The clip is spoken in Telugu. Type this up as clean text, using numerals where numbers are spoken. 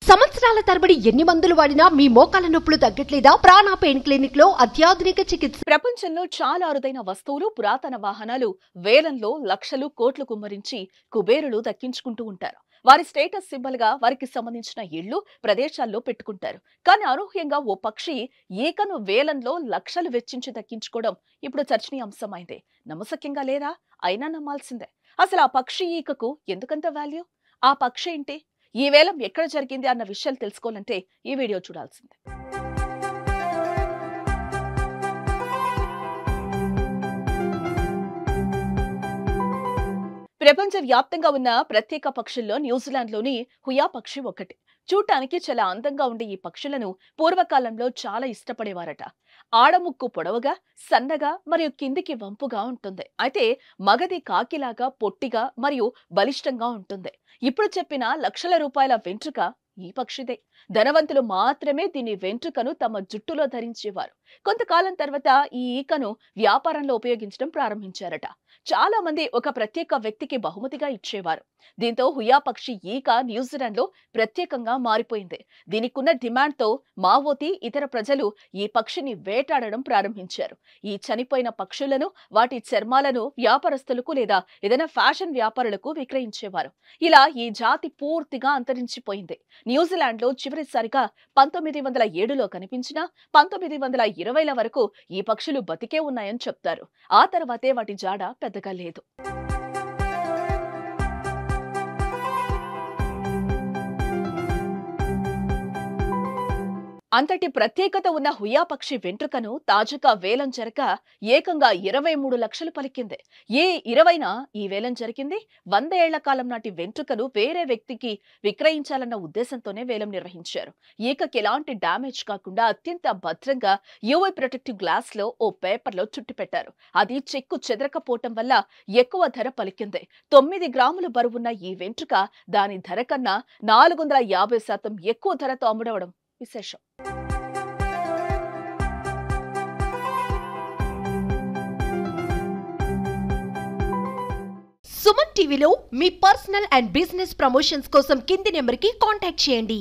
సంవత్సరాల తరబడి ఎన్ని మందులు వాడినా మీ మోకాల నొప్పులు తగ్గట్లేదా? ప్రాణ పెయిన్ క్లినిక్ లో అత్యాధునిక చికిత్స. ప్రపంచంలో చాలా అరుదైన వస్తువులు, పురాతన వాహనాలు వేలంలో లక్షలు కోట్లు కుమ్మరించి కుబేరులు దక్కించుకుంటూ ఉంటారు. వారి స్టేటస్ సింబల్ గా వారికి సంబంధించిన ఇళ్లు, ప్రదేశాల్లో పెట్టుకుంటారు. కానీ అనూహ్యంగా ఓ పక్షి ఈకను వేలంలో లక్షలు వెచ్చించి దక్కించుకోవడం ఇప్పుడు చర్చనీయాంశమైంది. నమ్మశక్యంగా లేదా? అయినా నమ్మాల్సిందే. అసలు ఆ పక్షి ఈకకు ఎందుకంత వాల్యూ? ఆ పక్షి ఏంటి? ఈ వేలం ఎక్కడ జరిగింది అన్న విషయాలు తెలుసుకోవాలంటే ఈ వీడియో చూడాల్సిందే. ప్రపంచ వ్యాప్తంగా ఉన్న ప్రత్యేక పక్షుల్లో న్యూజిలాండ్లోని హుయా పక్షి ఒకటి. చూడటానికి చాలా అందంగా ఉండే ఈ పక్షులను పూర్వకాలంలో చాలా ఇష్టపడేవారట. ఆడముక్కు పొడవుగా, సన్నగా మరియు కిందికి వంపుగా ఉంటుంది. అయితే మగది కాకిలాగా పొట్టిగా మరియు బలిష్టంగా ఉంటుంది. ఇప్పుడు చెప్పిన లక్షల రూపాయల వెంట్రుక ఈ పక్షిదే. ధనవంతులు మాత్రమే దీని వెంట్రుకను తమ జుట్టులో ధరించేవారు. కొంతకాలం తర్వాత ఈ ఈకను వ్యాపారంలో ఉపయోగించడం ప్రారంభించారట. చాలా మంది ఒక ప్రత్యేక వ్యక్తికి బహుమతిగా ఇచ్చేవారు. దీంతో హుయా పక్షి ఈక న్యూజిలాండ్ లో ప్రత్యేకంగా మారిపోయింది. దీనికున్న డిమాండ్ తో మావోతి ఇతర ప్రజలు ఈ పక్షిని వేటాడడం ప్రారంభించారు. ఈ చనిపోయిన పక్షులను, వాటి చర్మాలను వ్యాపారస్తులకు లేదా ఏదైనా ఫ్యాషన్ వ్యాపారులకు విక్రయించేవారు. ఇలా ఈ జాతి పూర్తిగా అంతరించిపోయింది. న్యూజిలాండ్ లో చివరిసారిగా 1907లో కనిపించిన 1920ల వరకు ఈ పక్షులు బతికే ఉన్నాయని చెప్తారు. ఆ తర్వాతే వాటి జాడ పెద్దగా లేదు. అంతటి ప్రత్యేకత ఉన్న హుయా పక్షి వెంట్రుకను తాజాగా వేలం జరగ ఏకంగా 23 లక్షలు పలికింది. ఏ 20న ఈ వేలం జరిగింది. 100 ఏళ్ల కాలం నాటి వెంట్రుకను వేరే వ్యక్తికి విక్రయించాలన్న ఉద్దేశంతోనే వేలం నిర్వహించారు. ఈకకి ఎలాంటి డ్యామేజ్ కాకుండా అత్యంత భద్రంగా యూవీ ప్రొటెక్టివ్ గ్లాస్ లో ఓ పేపర్ లో చుట్టి పెట్టారు. అది చెక్కు చెదరకపోవటం వల్ల ఎక్కువ ధర పలికింది. 9 గ్రాములు బరువున్న ఈ వెంట్రుక దాని ధర కన్నా 450% ఎక్కువ ధరతో అమ్ముడవడం విశేషం. సుమన్ టీవీలో మీ పర్సనల్ అండ్ బిజినెస్ ప్రమోషన్స్ కోసం కింది నెంబర్కి కాంటాక్ట్ చేయండి.